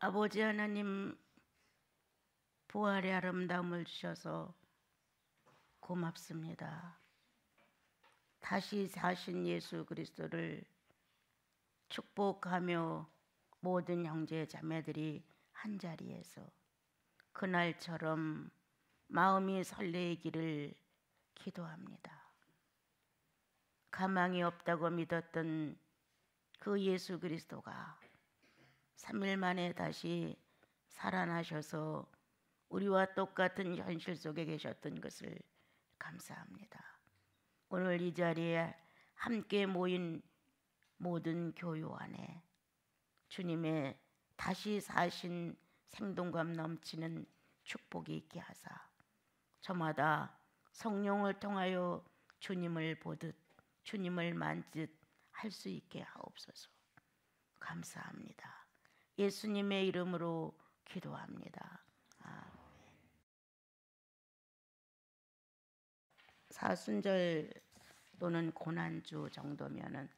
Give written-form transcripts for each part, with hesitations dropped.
아버지 하나님, 부활의 아름다움을 주셔서 고맙습니다. 다시 사신 예수 그리스도를 축복하며 모든 형제 자매들이 한자리에서 그날처럼 마음이 설레기를 기도합니다. 가망이 없다고 믿었던 그 예수 그리스도가 3일 만에 다시 살아나셔서 우리와 똑같은 현실 속에 계셨던 것을 감사합니다. 오늘 이 자리에 함께 모인 모든 교요 안에 주님의 다시 사신 생동감 넘치는 축복이 있게 하사 저마다 성령을 통하여 주님을 보듯 주님을 만짓 할 수 있게 하옵소서. 감사합니다. 예수님의 이름으로 기도합니다. 아멘. 사순절 또는 고난주 정도면은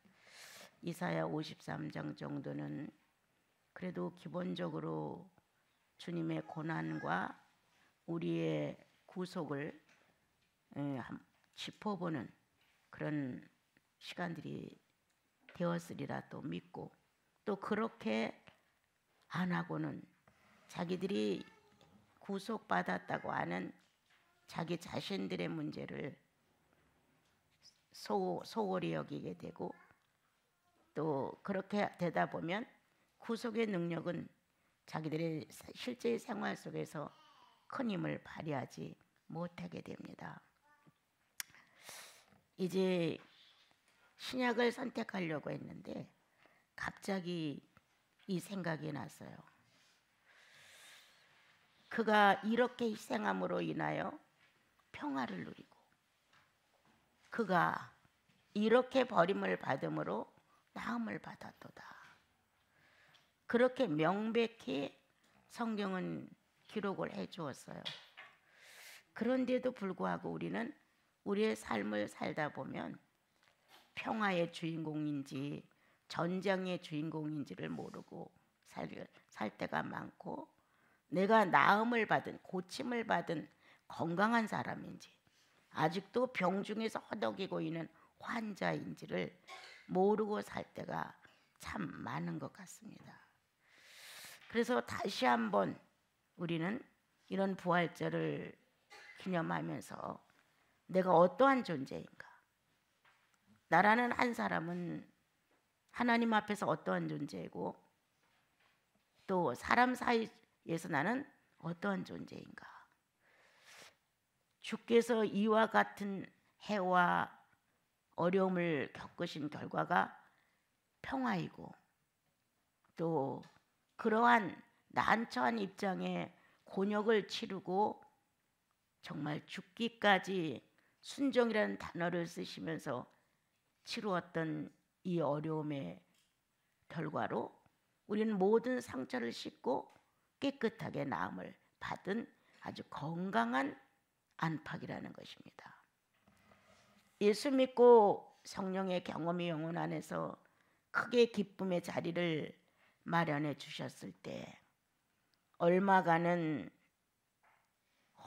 이사야 53장 정도는 그래도 기본적으로 주님의 고난과 우리의 구속을 짚어보는 그런 시간들이 되었으리라 또 믿고, 또 그렇게 안 하고는 자기들이 구속받았다고 하는 자기 자신들의 문제를 소홀히 여기게 되고, 또 그렇게 되다 보면 구속의 능력은 자기들의 실제 생활 속에서 큰 힘을 발휘하지 못하게 됩니다. 이제 신약을 선택하려고 했는데 갑자기 이 생각이 났어요. 그가 이렇게 희생함으로 인하여 평화를 누리고, 그가 이렇게 버림을 받음으로 나음을 받았도다. 그렇게 명백히 성경은 기록을 해 주었어요. 그런데도 불구하고 우리는 우리의 삶을 살다 보면 평화의 주인공인지 전쟁의 주인공인지를 모르고 살 때가 많고, 내가 나음을 받은, 고침을 받은 건강한 사람인지 아직도 병중에서 허덕이고 있는 환자인지를 모르고 살 때가 참 많은 것 같습니다. 그래서 다시 한번 우리는 이런 부활절을 기념하면서 내가 어떠한 존재인가, 나라는 한 사람은 하나님 앞에서 어떠한 존재이고 또 사람 사이에서 나는 어떠한 존재인가. 주께서 이와 같은 해와 어려움을 겪으신 결과가 평화이고, 또 그러한 난처한 입장에 곤욕을 치르고 정말 죽기까지 순종이라는 단어를 쓰시면서 치루었던 이 어려움의 결과로 우리는 모든 상처를 씻고 깨끗하게 나음을 받은 아주 건강한 안팎이라는 것입니다. 예수 믿고 성령의 경험이 영혼 안에서 크게 기쁨의 자리를 마련해 주셨을 때 얼마간은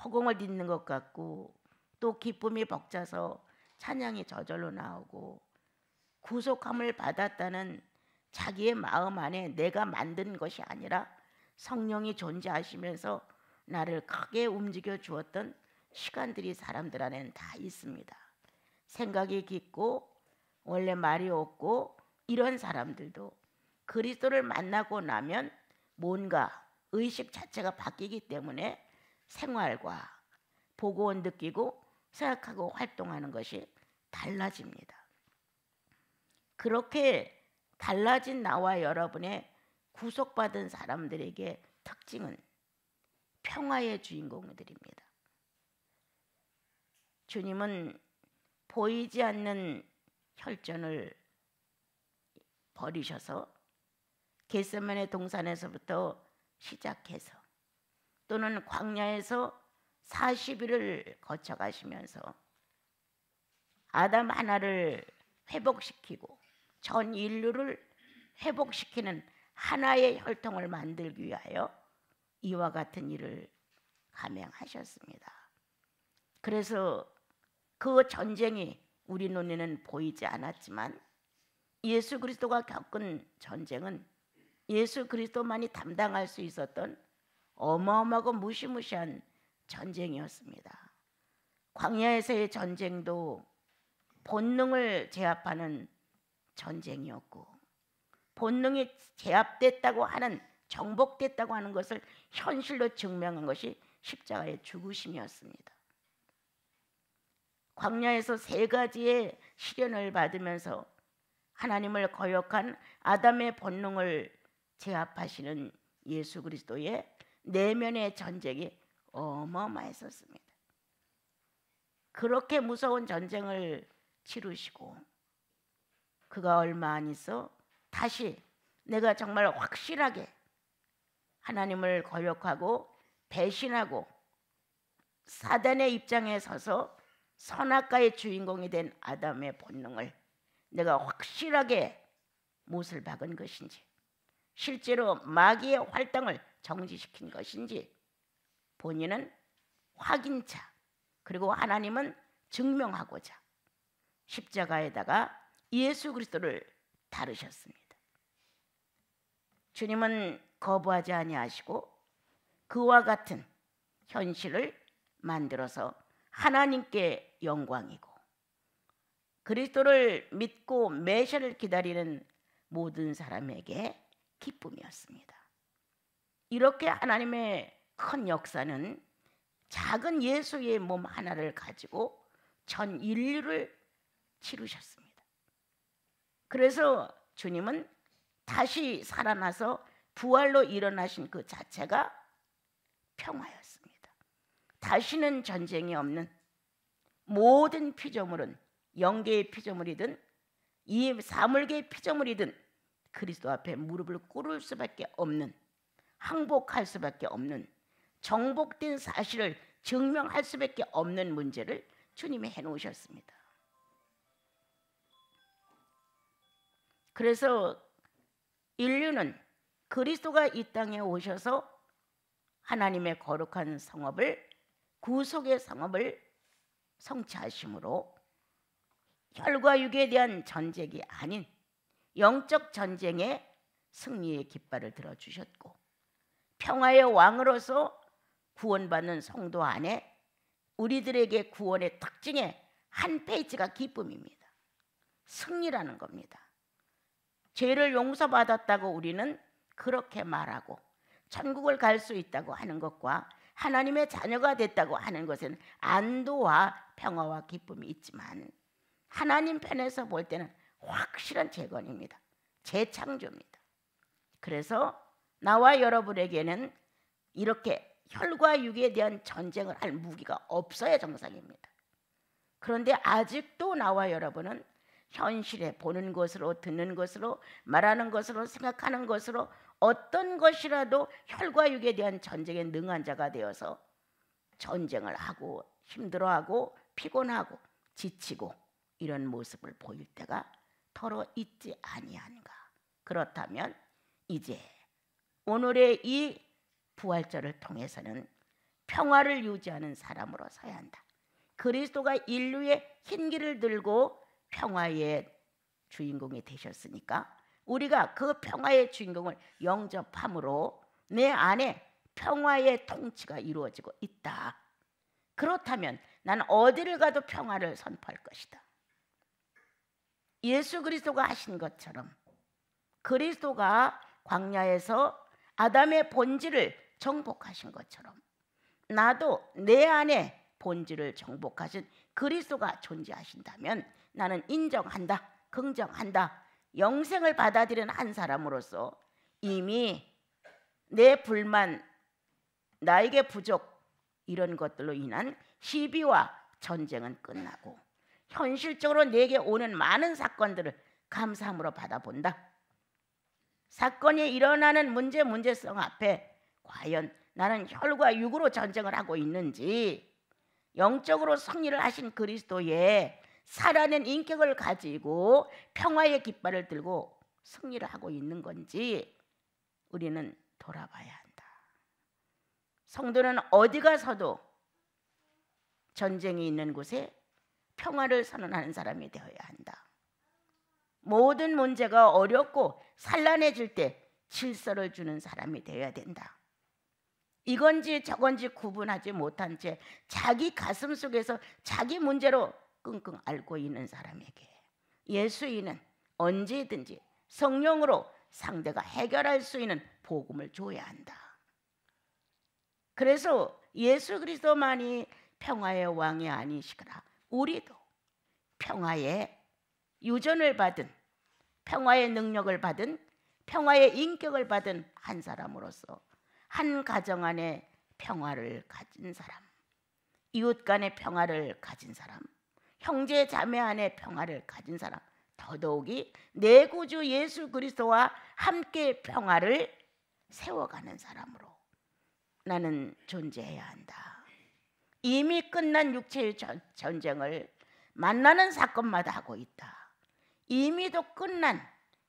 허공을 딛는 것 같고, 또 기쁨이 벅차서 찬양이 저절로 나오고, 구속함을 받았다는 자기의 마음 안에 내가 만든 것이 아니라 성령이 존재하시면서 나를 크게 움직여 주었던 시간들이 사람들 안에는 다 있습니다. 생각이 깊고 원래 말이 없고 이런 사람들도 그리스도를 만나고 나면 뭔가 의식 자체가 바뀌기 때문에 생활과 보고 느끼고 생각하고 활동하는 것이 달라집니다. 그렇게 달라진 나와 여러분의 구속받은 사람들에게 특징은 평화의 주인공들입니다. 주님은 보이지 않는 혈전을 벌이셔서 겟세마네 동산에서부터 시작해서 또는 광야에서 40일을 거쳐가시면서 아담 하나를 회복시키고 전 인류를 회복시키는 하나의 혈통을 만들기 위하여 이와 같은 일을 감행하셨습니다. 그래서 그 전쟁이 우리 눈에는 보이지 않았지만 예수 그리스도가 겪은 전쟁은 예수 그리스도만이 담당할 수 있었던 어마어마하고 무시무시한 전쟁이었습니다. 광야에서의 전쟁도 본능을 제압하는 전쟁이었고, 본능이 제압됐다고 하는, 정복됐다고 하는 것을 현실로 증명한 것이 십자가의 죽으심이었습니다. 광야에서 3가지의 시련을 받으면서 하나님을 거역한 아담의 본능을 제압하시는 예수 그리스도의 내면의 전쟁이 어마어마했었습니다. 그렇게 무서운 전쟁을 치르시고 그가 얼마 안 있어 다시 내가 정말 확실하게 하나님을 거역하고 배신하고 사단의 입장에 서서 선악과의 주인공이 된 아담의 본능을 내가 확실하게 못을 박은 것인지, 실제로 마귀의 활동을 정지시킨 것인지 본인은 확인차, 그리고 하나님은 증명하고자 십자가에다가 예수 그리스도를 다루셨습니다. 주님은 거부하지 아니하시고 그와 같은 현실을 만들어서 하나님께 영광이고 그리스도를 믿고 메시아를 기다리는 모든 사람에게 기쁨이었습니다. 이렇게 하나님의 큰 역사는 작은 예수의 몸 하나를 가지고 전 인류를 치르셨습니다. 그래서 주님은 다시 살아나서 부활로 일어나신 그 자체가 평화였습니다. 다시는 전쟁이 없는, 모든 피조물은 영계의 피조물이든 이 사물계의 피조물이든 그리스도 앞에 무릎을 꿇을 수밖에 없는, 항복할 수밖에 없는, 정복된 사실을 증명할 수밖에 없는 문제를 주님이 해놓으셨습니다. 그래서 인류는 그리스도가 이 땅에 오셔서 하나님의 거룩한 성업을, 구속의 성업을 성취하심으로 혈과 육에 대한 전쟁이 아닌 영적 전쟁의 승리의 깃발을 들어주셨고, 평화의 왕으로서 구원받는 성도 안에 우리들에게 구원의 특징의 한 페이지가 기쁨입니다. 승리라는 겁니다. 죄를 용서받았다고 우리는 그렇게 말하고 천국을 갈 수 있다고 하는 것과 하나님의 자녀가 됐다고 하는 것은 안도와 평화와 기쁨이 있지만 하나님 편에서 볼 때는 확실한 재건입니다. 재창조입니다. 그래서 나와 여러분에게는 이렇게 혈과 육에 대한 전쟁을 할 무기가 없어야 정상입니다. 그런데 아직도 나와 여러분은 현실에 보는 것으로, 듣는 것으로, 말하는 것으로, 생각하는 것으로 어떤 것이라도 혈과 육에 대한 전쟁에 능한 자가 되어서 전쟁을 하고 힘들어하고 피곤하고 지치고 이런 모습을 보일 때가 더러 있지 아니한가. 그렇다면 이제 오늘의 이 부활절을 통해서는 평화를 유지하는 사람으로 서야 한다. 그리스도가 인류의 흰길을 들고 평화의 주인공이 되셨으니까 우리가 그 평화의 주인공을 영접함으로 내 안에 평화의 통치가 이루어지고 있다. 그렇다면 나는 어디를 가도 평화를 선포할 것이다. 예수 그리스도가 하신 것처럼 그리스도가 광야에서 아담의 본질을 정복하신 것처럼 나도 내 안에 본질을 정복하신 그리스도가 존재하신다면 나는 인정한다, 긍정한다. 영생을 받아들이는 한 사람으로서 이미 내 불만, 나에게 부족 이런 것들로 인한 시비와 전쟁은 끝나고 현실적으로 내게 오는 많은 사건들을 감사함으로 받아본다. 사건이 일어나는 문제성 앞에 과연 나는 혈과 육으로 전쟁을 하고 있는지, 영적으로 승리를 하신 그리스도의 살아낸 인격을 가지고 평화의 깃발을 들고 승리를 하고 있는 건지 우리는 돌아봐야 한다. 성도는 어디 가서도 전쟁이 있는 곳에 평화를 선언하는 사람이 되어야 한다. 모든 문제가 어렵고 산란해질 때 질서를 주는 사람이 되어야 된다. 이건지 저건지 구분하지 못한 채 자기 가슴 속에서 자기 문제로 끙끙 앓고 있는 사람에게 예수인은 언제든지 성령으로 상대가 해결할 수 있는 복음을 줘야 한다. 그래서 예수 그리스도만이 평화의 왕이 아니시거라. 우리도 평화의 유전을 받은, 평화의 능력을 받은, 평화의 인격을 받은 한 사람으로서 한 가정 안에 평화를 가진 사람, 이웃 간의 평화를 가진 사람, 형제 자매 안에 평화를 가진 사람, 더더욱이 내 구주 예수 그리스도와 함께 평화를 세워가는 사람으로 나는 존재해야 한다. 이미 끝난 육체의 전쟁을 만나는 사건마다 하고 있다. 이미도 끝난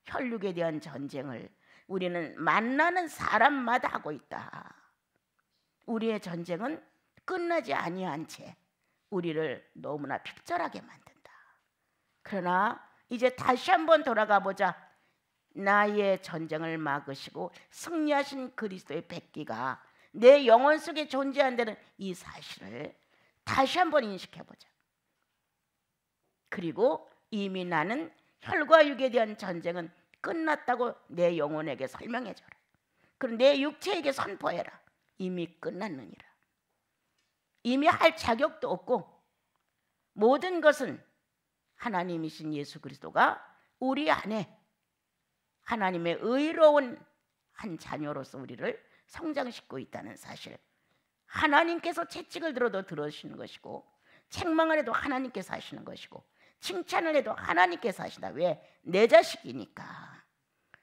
혈육에 대한 전쟁을 우리는 만나는 사람마다 하고 있다. 우리의 전쟁은 끝나지 아니한 채 우리를 너무나 핍절하게 만든다. 그러나 이제 다시 한번 돌아가 보자. 나의 전쟁을 막으시고 승리하신 그리스도의 백기가 내 영혼 속에 존재한다는 이 사실을 다시 한번 인식해보자. 그리고 이미 나는 혈과 육에 대한 전쟁은 끝났다고 내 영혼에게 설명해줘라. 그럼 내 육체에게 선포해라. 이미 끝났느니라. 이미 할 자격도 없고 모든 것은 하나님이신 예수 그리스도가 우리 안에 하나님의 의로운 한 자녀로서 우리를 성장시키고 있다는 사실, 하나님께서 채찍을 들어도 들으시는 것이고 책망을 해도 하나님께서 하시는 것이고 칭찬을 해도 하나님께서 하신다. 왜? 내 자식이니까.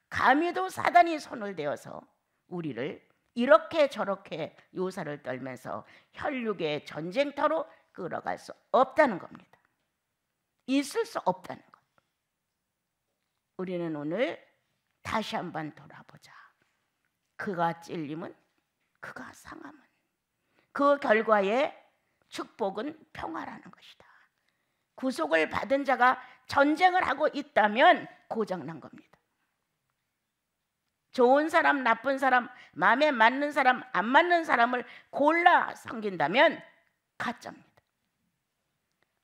감히도 사단이 손을 대어서 우리를 이렇게 저렇게 요사를 떨면서 혈육의 전쟁터로 끌어갈 수 없다는 겁니다. 있을 수 없다는 것. 우리는 오늘 다시 한번 돌아보자. 그가 찔림은, 그가 상함은, 그 결과의 축복은 평화라는 것이다. 구속을 받은 자가 전쟁을 하고 있다면 고장난 겁니다. 좋은 사람, 나쁜 사람, 마음에 맞는 사람, 안 맞는 사람을 골라 섬긴다면 가짜입니다.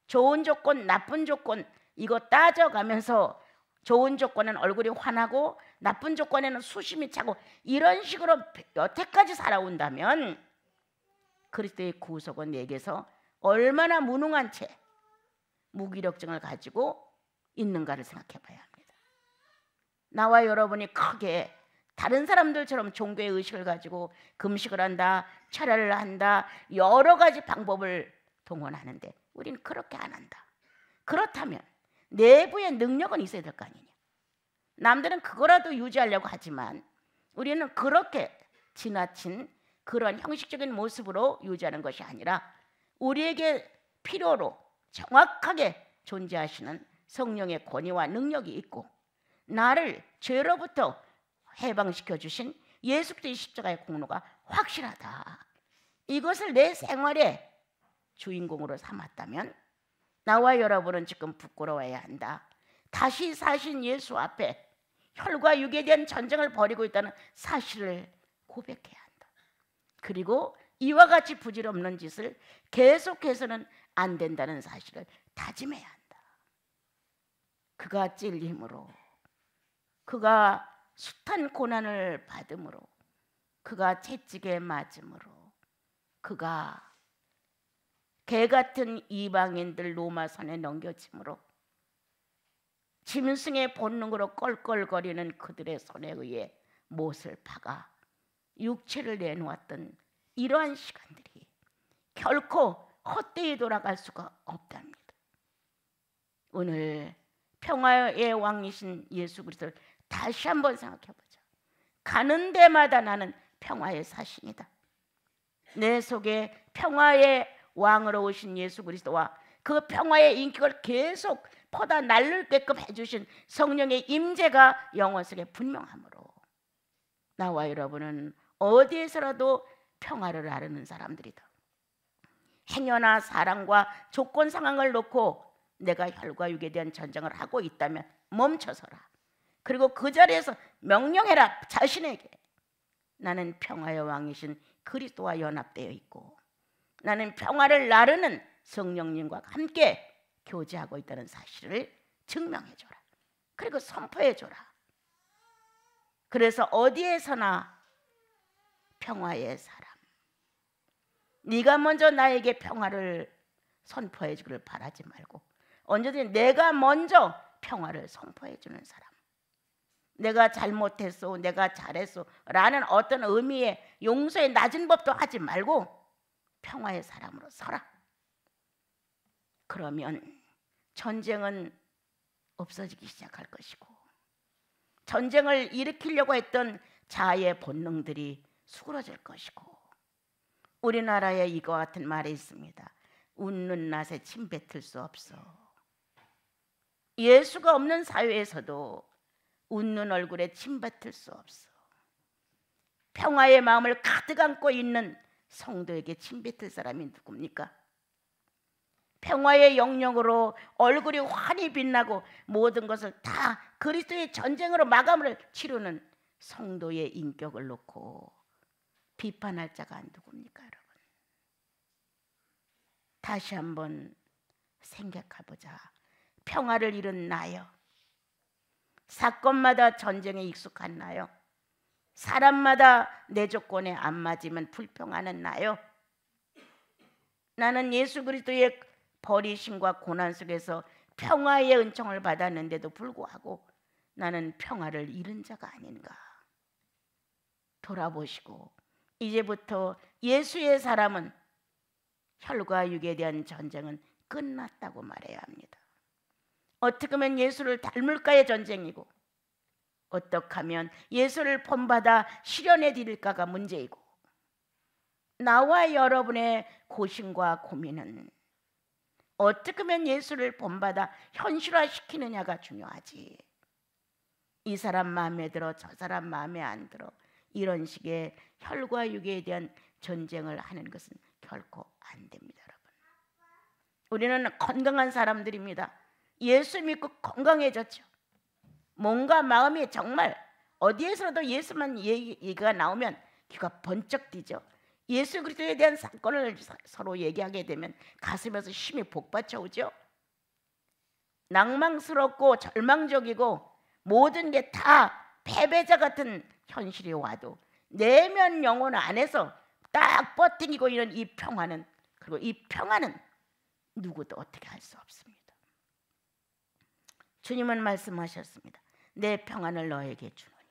좋은 조건, 나쁜 조건 이거 따져가면서 좋은 조건은 얼굴이 환하고 나쁜 조건에는 수심이 차고 이런 식으로 여태까지 살아온다면 그리스도의 구속은 내게서 얼마나 무능한 채 무기력증을 가지고 있는가를 생각해 봐야 합니다. 나와 여러분이 크게 다른 사람들처럼 종교의 의식을 가지고 금식을 한다, 철야를 한다, 여러 가지 방법을 동원하는데 우리는 그렇게 안 한다. 그렇다면 내부의 능력은 있어야 될 거 아니냐. 남들은 그거라도 유지하려고 하지만 우리는 그렇게 지나친 그런 형식적인 모습으로 유지하는 것이 아니라 우리에게 필요로 정확하게 존재하시는 성령의 권위와 능력이 있고 나를 죄로부터 해방시켜 주신 예수 그리스도의 십자가의 공로가 확실하다. 이것을 내 생활의 주인공으로 삼았다면 나와 여러분은 지금 부끄러워해야 한다. 다시 사신 예수 앞에 혈과 육에 대한 전쟁을 벌이고 있다는 사실을 고백해야 한다. 그리고 이와 같이 부질없는 짓을 계속해서는 안 된다는 사실을 다짐해야 한다. 그가 찔림으로, 그가 숱한 고난을 받음으로, 그가 채찍에 맞음으로, 그가 개 같은 이방인들 로마 손에 넘겨짐으로 짐승의 본능으로 껄껄거리는 그들의 손에 의해 못을 박아 육체를 내놓았던 이러한 시간들이 결코 헛되이 돌아갈 수가 없답니다. 오늘 평화의 왕이신 예수 그리스도를 다시 한번 생각해보자. 가는 데마다 나는 평화의 사신이다. 내 속에 평화의 왕으로 오신 예수 그리스도와 그 평화의 인격을 계속 퍼다 날릴게끔 해주신 성령의 임재가 영혼 속에 분명하므로 나와 여러분은 어디에서라도 평화를 아르는 사람들이다. 행여나 사랑과 조건 상황을 놓고 내가 혈과 육에 대한 전쟁을 하고 있다면 멈춰서라. 그리고 그 자리에서 명령해라. 자신에게 나는 평화의 왕이신 그리스도와 연합되어 있고 나는 평화를 나르는 성령님과 함께 교제하고 있다는 사실을 증명해줘라. 그리고 선포해줘라. 그래서 어디에서나 평화의 사람, 네가 먼저 나에게 평화를 선포해 주기를 바라지 말고 언제든지 내가 먼저 평화를 선포해 주는 사람, 내가 잘못했어, 내가 잘했어 라는 어떤 의미의 용서의 낮은 법도 하지 말고 평화의 사람으로 서라. 그러면 전쟁은 없어지기 시작할 것이고 전쟁을 일으키려고 했던 자아의 본능들이 수그러질 것이고 우리나라에 이와 같은 말이 있습니다. 웃는 낫에 침 뱉을 수 없어. 예수가 없는 사회에서도 웃는 얼굴에 침 뱉을 수 없어. 평화의 마음을 가득 안고 있는 성도에게 침 뱉을 사람이 누굽니까? 평화의 영역으로 얼굴이 환히 빛나고 모든 것을 다 그리스도의 전쟁으로 마감을 치르는 성도의 인격을 놓고 비판할 자가 누굽니까, 여러분? 다시 한번 생각해보자. 평화를 잃은 나요. 사건마다 전쟁에 익숙한 나요. 사람마다 내 조건에 안 맞으면 불평하는 나요. 나는 예수 그리스도의 버리심과 고난 속에서 평화의 은총을 받았는데도 불구하고 나는 평화를 잃은 자가 아닌가. 돌아보시고 이제부터 예수의 사람은 혈과 육에 대한 전쟁은 끝났다고 말해야 합니다. 어떻게 하면 예수를 닮을까의 전쟁이고 어떻게 하면 예수를 본받아 실현해 드릴까가 문제이고 나와 여러분의 고심과 고민은 어떻게 하면 예수를 본받아 현실화시키느냐가 중요하지. 이 사람 마음에 들어 저 사람 마음에 안 들어 이런 식의 혈과 육에 대한 전쟁을 하는 것은 결코 안 됩니다, 여러분. 우리는 건강한 사람들입니다. 예수 믿고 건강해졌죠. 몸과 마음이 정말 어디에서라도 예수만 얘기가 나오면 귀가 번쩍 뛰죠. 예수 그리스도에 대한 사건을 서로 얘기하게 되면 가슴에서 힘이 복받쳐 오죠. 낭망스럽고 절망적이고 모든 게 다 패배자 같은 현실이 와도 내면 영혼 안에서 딱 버티고 있는 이 평화는, 그리고 이 평화는 누구도 어떻게 할 수 없습니다. 주님은 말씀하셨습니다. 내 평안을 너에게 주노니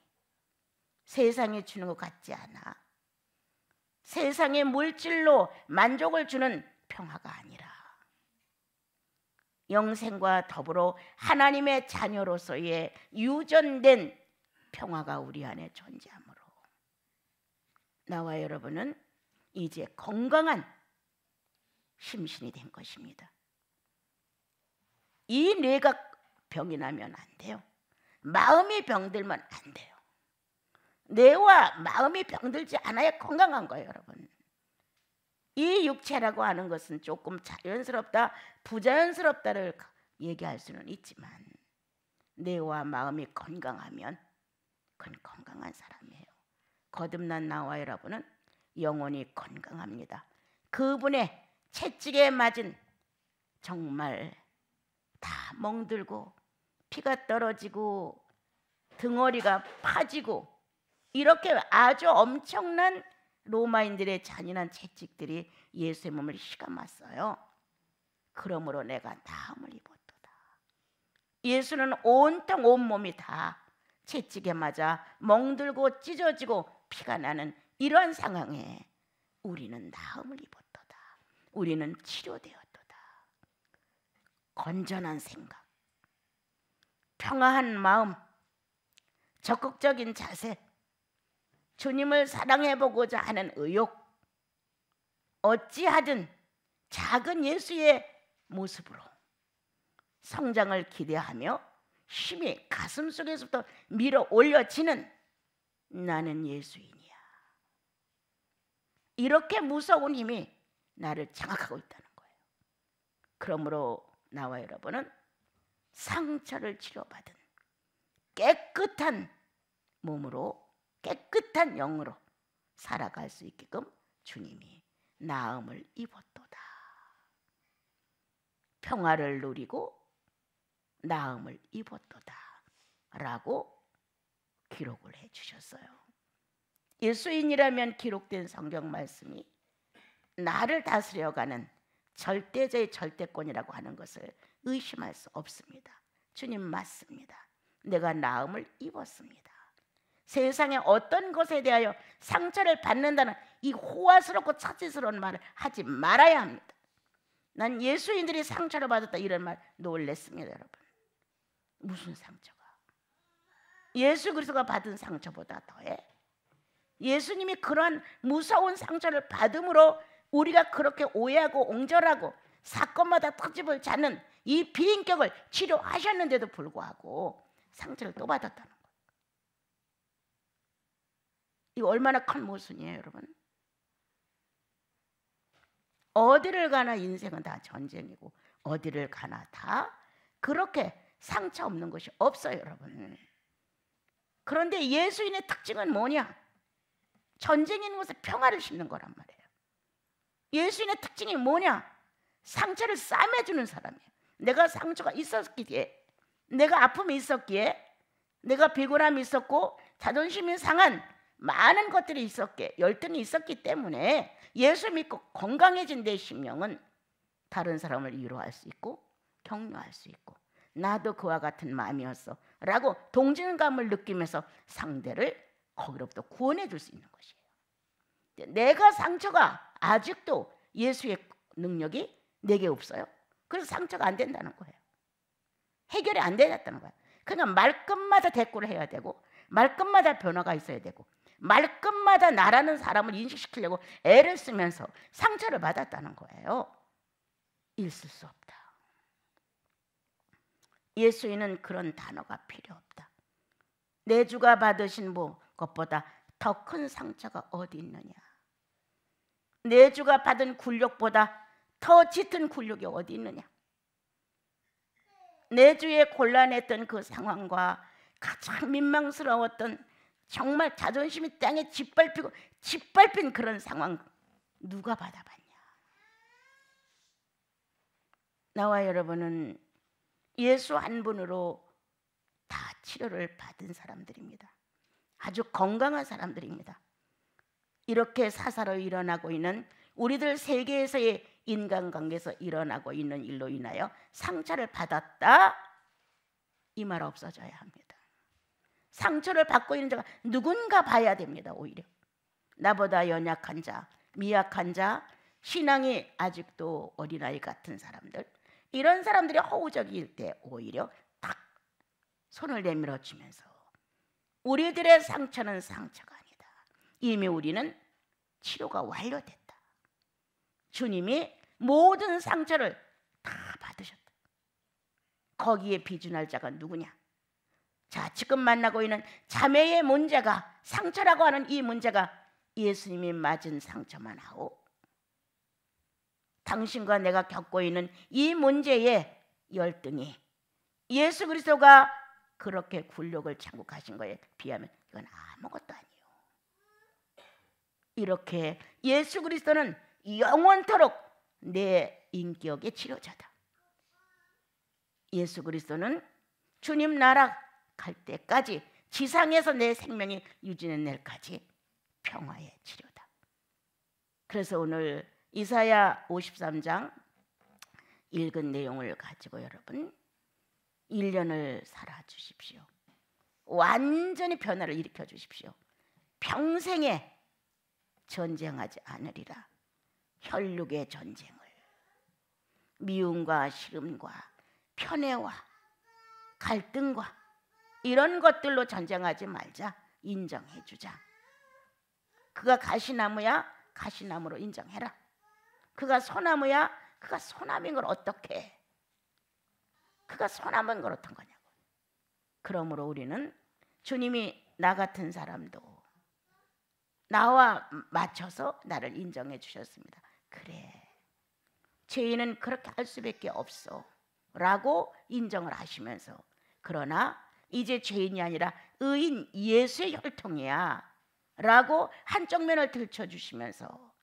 세상이 주는 것 같지 않아. 세상의 물질로 만족을 주는 평화가 아니라 영생과 더불어 하나님의 자녀로서의 유전된 평화가 우리 안에 존재하므로 나와 여러분은 이제 건강한 심신이 된 것입니다. 이 뇌가 병이 나면 안 돼요. 마음이 병들면 안 돼요. 뇌와 마음이 병들지 않아야 건강한 거예요, 여러분. 이 육체라고 하는 것은 조금 자연스럽다, 부자연스럽다를 얘기할 수는 있지만 뇌와 마음이 건강하면 그건 건강한 사람이에요. 거듭난 나와 여러분은 영혼이 건강합니다. 그분의 채찍에 맞은 정말 다 멍들고 피가 떨어지고 등허리가 파지고 이렇게 아주 엄청난 로마인들의 잔인한 채찍들이 예수의 몸을 휘감았어요. 그러므로 내가 나음을 입었도다. 예수는 온통 온몸이 다 채찍에 맞아 멍들고 찢어지고 피가 나는 이런 상황에 우리는 나음을 입었도다. 우리는 치료되었도다. 건전한 생각, 평화한 마음, 적극적인 자세, 주님을 사랑해보고자 하는 의욕, 어찌하든 작은 예수의 모습으로 성장을 기대하며 힘이 가슴 속에서부터 밀어 올려지는 나는 예수인이야. 이렇게 무서운 힘이 나를 장악하고 있다는 거예요. 그러므로 나와 여러분은 상처를 치료받은 깨끗한 몸으로, 깨끗한 영으로 살아갈 수 있게끔 주님이 나음을 입었도다. 평화를 누리고 나음을 입었도다 라고 기록을 해주셨어요. 예수인이라면 기록된 성경 말씀이 나를 다스려가는 절대자의 절대권이라고 하는 것을 의심할 수 없습니다. 주님 맞습니다. 내가 나음을 입었습니다. 세상에 어떤 것에 대하여 상처를 받는다는 이 호화스럽고 차지스러운 말을 하지 말아야 합니다. 난 예수인들이 상처를 받았다 이런 말 놀랬습니다. 여러분, 무슨 상처가 예수 그리스도가 받은 상처보다 더해? 예수님이 그러한 무서운 상처를 받음으로 우리가 그렇게 오해하고 옹졸하고 사건마다 터집을 잡는 이 비인격을 치료하셨는데도 불구하고 상처를 또 받았다는 거예요. 이거 얼마나 큰 모순이에요, 여러분. 어디를 가나 인생은 다 전쟁이고 어디를 가나 다 그렇게 상처 없는 것이 없어요, 여러분. 그런데 예수인의 특징은 뭐냐? 전쟁이 있는 곳에 평화를 심는 거란 말이에요. 예수인의 특징이 뭐냐? 상처를 싸매주는 사람이에요. 내가 상처가 있었기에, 내가 아픔이 있었기에, 내가 비굴함이 있었고 자존심이 상한 많은 것들이 있었기에, 열등이 있었기 때문에 예수 믿고 건강해진 내 심령은 다른 사람을 위로할 수 있고 격려할 수 있고, 나도 그와 같은 마음이었어 라고 동질감을 느끼면서 상대를 거기로부터 구원해 줄 수 있는 것이에요. 내가 상처가 아직도 예수의 능력이 내게 없어요. 그래서 상처가 안 된다는 거예요. 해결이 안 되었다는 거예요. 그러니까 말끝마다 대꾸를 해야 되고, 말끝마다 변화가 있어야 되고, 말끝마다 나라는 사람을 인식시키려고 애를 쓰면서 상처를 받았다는 거예요. 있을 수 없다. 예수인은 그런 단어가 필요 없다. 내 주가 받으신 것보다 더 큰 상처가 어디 있느냐? 내 주가 받은 굴욕보다 더 짙은 굴욕이 어디 있느냐? 내 주의 곤란했던 그 상황과 가장 민망스러웠던, 정말 자존심이 땅에 짓밟힌 그런 상황 누가 받아봤냐? 나와 여러분은 예수 한 분으로 다 치료를 받은 사람들입니다. 아주 건강한 사람들입니다. 이렇게 사사로 일어나고 있는 우리들 세계에서의 인간관계에서 일어나고 있는 일로 인하여 상처를 받았다, 이 말 없어져야 합니다. 상처를 받고 있는 자가 누군가 봐야 됩니다. 오히려 나보다 연약한 자, 미약한 자, 신앙이 아직도 어린아이 같은 사람들, 이런 사람들이 허우적일 때 오히려 딱 손을 내밀어 주면서 우리들의 상처는 상처가 아니다. 이미 우리는 치료가 완료됐다. 주님이 모든 상처를 다 받으셨다. 거기에 비준할 자가 누구냐? 자, 지금 만나고 있는 자매의 문제가, 상처라고 하는 이 문제가 예수님이 맞은 상처만 하고, 당신과 내가 겪고 있는 이 문제의 열등이 예수 그리스도가 그렇게 굴욕을 장국하신 거에 비하면 이건 아무것도 아니에요. 이렇게 예수 그리스도는 영원토록 내 인격의 치료자다. 예수 그리스도는 주님 나라 갈 때까지, 지상에서 내 생명이 유지된 날까지 평화의 치료다. 그래서 오늘 이사야 53장 읽은 내용을 가지고 여러분 1년을 살아주십시오. 완전히 변화를 일으켜 주십시오. 평생에 전쟁하지 않으리라. 혈육의 전쟁을, 미움과 싫음과 편애와 갈등과 이런 것들로 전쟁하지 말자. 인정해 주자. 그가 가시나무야, 가시나무로 인정해라. 그가 소나무야, 그가 소나무인 걸 어떻게 해? 그가 소나무인 걸 어떤 거냐고. 그러므로 우리는 주님이 나 같은 사람도 나와 맞춰서 나를 인정해 주셨습니다. 그래, 죄인은 그렇게 할 수밖에 없어 라고 인정을 하시면서, 그러나 이제 죄인이 아니라 의인 예수의 혈통이야 라고 한쪽 면을 들춰주시면서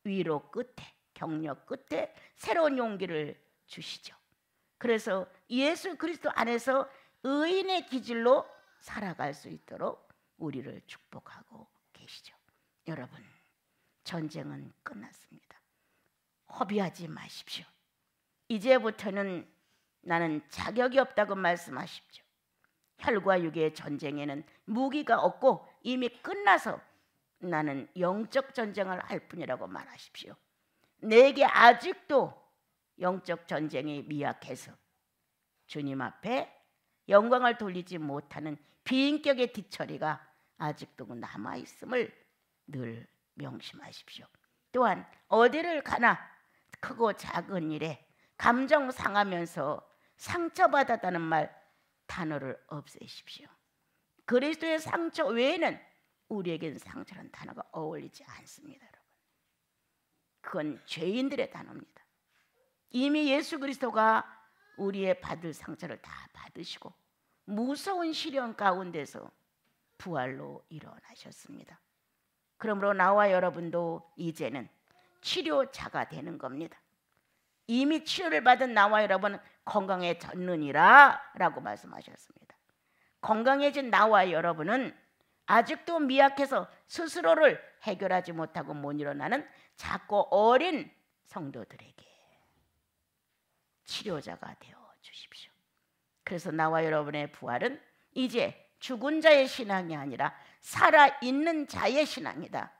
위로 끝에, 격려 끝에 새로운 용기를 주시죠. 그래서 예수 그리스도 안에서 의인의 기질로 살아갈 수 있도록 우리를 축복하고 계시죠. 여러분, 전쟁은 끝났습니다. 허비하지 마십시오. 이제부터는 나는 자격이 없다고 말씀하십시오. 혈과 육의 전쟁에는 무기가 없고 이미 끝나서 나는 영적 전쟁을 할 뿐이라고 말하십시오. 내게 아직도 영적 전쟁이 미약해서 주님 앞에 영광을 돌리지 못하는 비인격의 뒤처리가 아직도 남아있음을 늘 명심하십시오. 또한 어디를 가나 크고 작은 일에 감정 상하면서 상처받았다는 단어를 없애십시오. 그리스도의 상처 외에는 우리에겐 상처라는 단어가 어울리지 않습니다. 여러분, 그건 죄인들의 단어입니다. 이미 예수 그리스도가 우리의 받을 상처를 다 받으시고 무서운 시련 가운데서 부활로 일어나셨습니다. 그러므로 나와 여러분도 이제는 치료자가 되는 겁니다. 이미 치료를 받은 나와 여러분은 건강해졌느니라 라고 말씀하셨습니다. 건강해진 나와 여러분은 아직도 미약해서 스스로를 해결하지 못하고 못 일어나는 작고 어린 성도들에게 치료자가 되어 주십시오. 그래서 나와 여러분의 부활은 이제 죽은 자의 신앙이 아니라 살아있는 자의 신앙이다.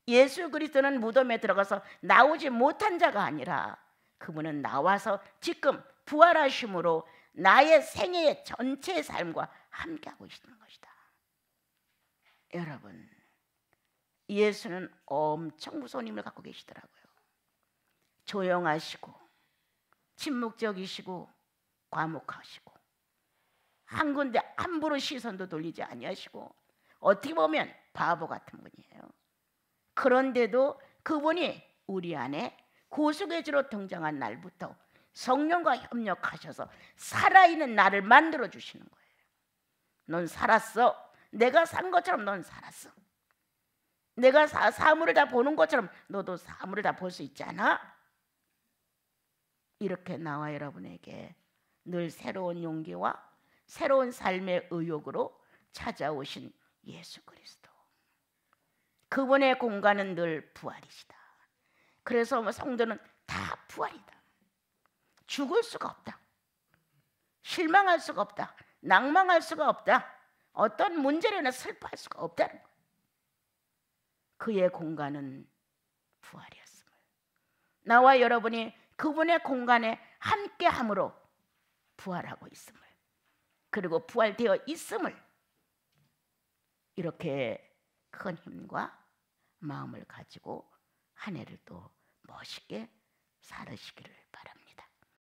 예수 그리스도는 무덤에 들어가서 나오지 못한 자가 아니라 그분은 나와서 지금 부활하심으로 나의 생애의 전체 삶과 함께하고 계시는 것이다. 여러분, 예수는 엄청 무서운 힘을 갖고 계시더라고요. 조용하시고 침묵적이시고 과묵하시고 한 군데 함부로 시선도 돌리지 아니하시고 어떻게 보면 바보 같은 분이에요. 그런데도 그분이 우리 안에 구속의 주로 등장한 날부터 성령과 협력하셔서 살아있는 나를 만들어 주시는 거예요. 넌 살았어. 내가 산 것처럼 넌 살았어. 내가 사물을 다 보는 것처럼 너도 사물을 다 볼 수 있잖아. 이렇게 나와 여러분에게 늘 새로운 용기와 새로운 삶의 의욕으로 찾아오신 예수 그리스도, 그분의 공간은 늘 부활이시다. 그래서 성도는 다 부활이다. 죽을 수가 없다. 실망할 수가 없다. 낭망할 수가 없다. 어떤 문제로 인해 슬퍼할 수가 없다는 거예요. 그의 공간은 부활이었음을, 나와 여러분이 그분의 공간에 함께함으로 부활하고 있음을, 그리고 부활되어 있음을, 이렇게 큰 힘과 마음을 가지고 한 해를 또 멋있게 살으시기를 바랍니다.